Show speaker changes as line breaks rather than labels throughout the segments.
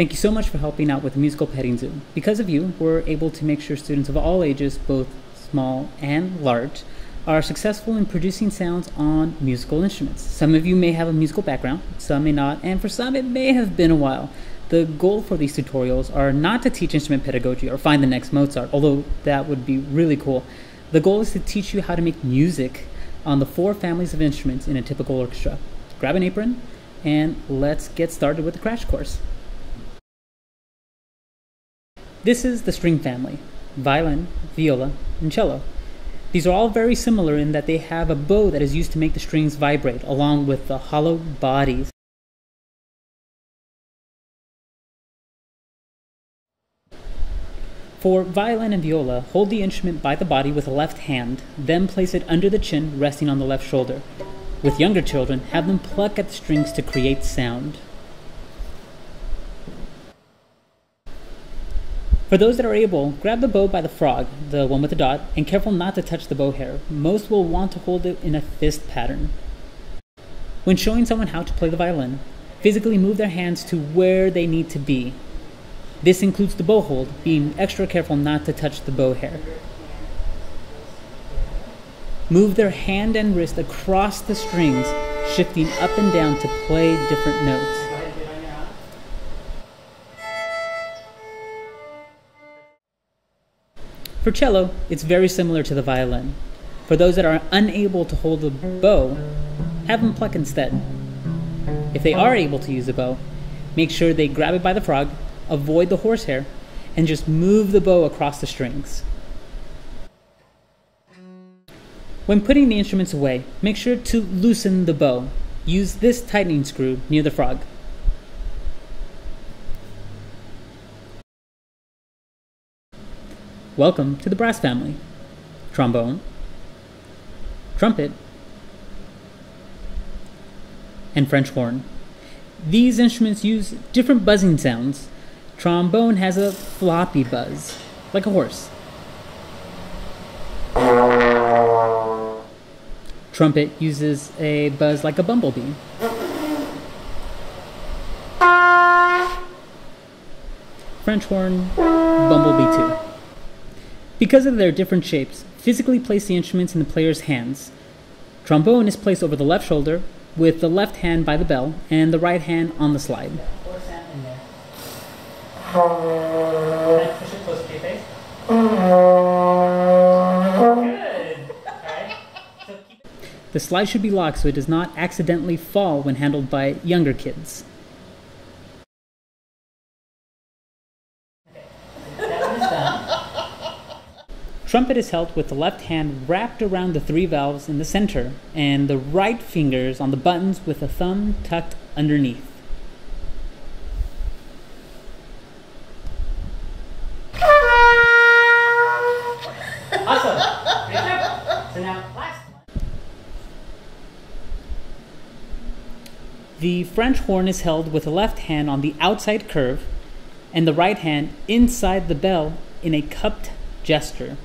Thank you so much for helping out with the musical petting zoo. Because of you, we're able to make sure students of all ages, both small and large, are successful in producing sounds on musical instruments. Some of you may have a musical background, some may not, and for some it may have been a while. The goal for these tutorials are not to teach instrument pedagogy or find the next Mozart, although that would be really cool. The goal is to teach you how to make music on the 4 families of instruments in a typical orchestra. Grab an apron and let's get started with the crash course. This is the string family: violin, viola, and cello. These are all very similar in that they have a bow that is used to make the strings vibrate, along with the hollow bodies. For violin and viola, hold the instrument by the body with the left hand, then place it under the chin, resting on the left shoulder. With younger children, have them pluck at the strings to create sound. For those that are able, grab the bow by the frog, the one with the dot, and careful not to touch the bow hair. Most will want to hold it in a fist pattern. When showing someone how to play the violin, physically move their hands to where they need to be. This includes the bow hold, being extra careful not to touch the bow hair. Move their hand and wrist across the strings, shifting up and down to play different notes. For cello, it's very similar to the violin. For those that are unable to hold the bow, have them pluck instead. If they are able to use a bow, make sure they grab it by the frog, avoid the horsehair, and just move the bow across the strings. When putting the instruments away, make sure to loosen the bow. Use this tightening screw near the frog. Welcome to the brass family: trombone, trumpet, and French horn. These instruments use different buzzing sounds. Trombone has a floppy buzz, like a horse. Trumpet uses a buzz like a bumblebee. French horn, bumblebee too. Because of their different shapes, physically place the instruments in the player's hands. Trombone is placed over the left shoulder, with the left hand by the bell and the right hand on the slide. The slide should be locked so it does not accidentally fall when handled by younger kids. Trumpet is held with the left hand wrapped around the 3 valves in the center and the right fingers on the buttons with the thumb tucked underneath. Awesome! So now, last one. The French horn is held with the left hand on the outside curve and the right hand inside the bell in a cupped gesture.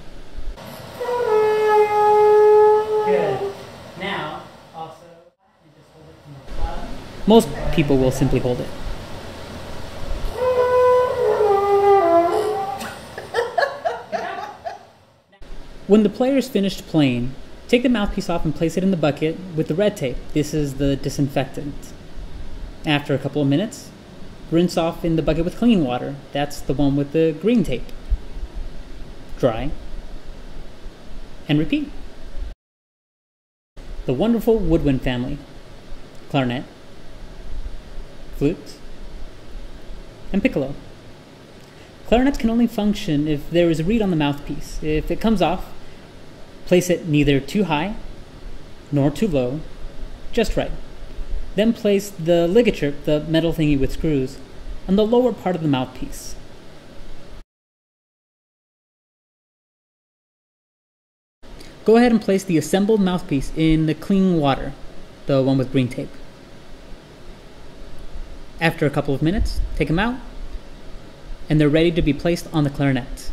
Good. Now, also, just hold it from the bottom. Most people will simply hold it. When the player is finished playing, take the mouthpiece off and place it in the bucket with the red tape. This is the disinfectant. After a couple of minutes, rinse off in the bucket with clean water. That's the one with the green tape. Dry, and repeat. The wonderful woodwind family: clarinet, flute, and piccolo. Clarinets can only function if there is a reed on the mouthpiece. If it comes off, place it neither too high nor too low, just right. Then place the ligature, the metal thingy with screws, on the lower part of the mouthpiece. Go ahead and place the assembled mouthpiece in the clean water, the one with green tape. After a couple of minutes, take them out, and they're ready to be placed on the clarinet.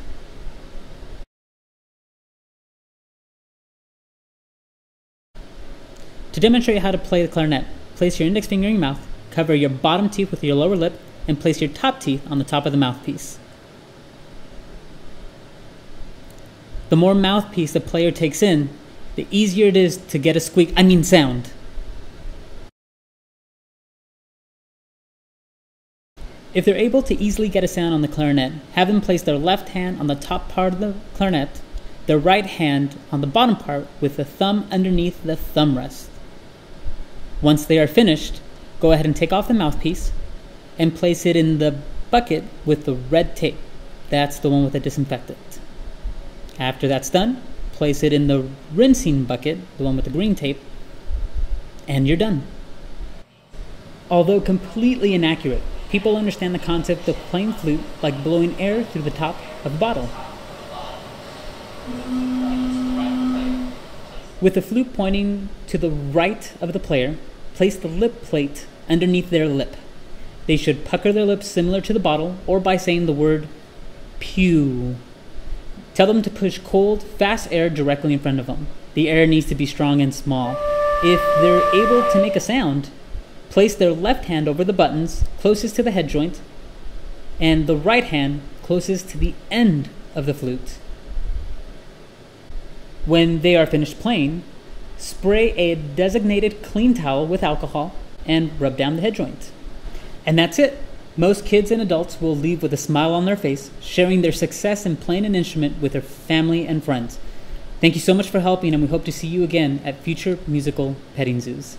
To demonstrate how to play the clarinet, place your index finger in your mouth, cover your bottom teeth with your lower lip, and place your top teeth on the top of the mouthpiece. The more mouthpiece the player takes in, the easier it is to get a sound. If they're able to easily get a sound on the clarinet, have them place their left hand on the top part of the clarinet, their right hand on the bottom part with the thumb underneath the thumb rest. Once they are finished, go ahead and take off the mouthpiece and place it in the bucket with the red tape. That's the one with the disinfectant. After that's done, place it in the rinsing bucket, the one with the green tape, and you're done. Although completely inaccurate, people understand the concept of playing flute like blowing air through the top of the bottle. With the flute pointing to the right of the player, place the lip plate underneath their lip. They should pucker their lips similar to the bottle or by saying the word pew. Tell them to push cold, fast air directly in front of them. The air needs to be strong and small. If they're able to make a sound, place their left hand over the buttons closest to the head joint and the right hand closest to the end of the flute. When they are finished playing, spray a designated clean towel with alcohol and rub down the head joint. And that's it. Most kids and adults will leave with a smile on their face, sharing their success in playing an instrument with their family and friends. Thank you so much for helping, and we hope to see you again at future musical petting zoos.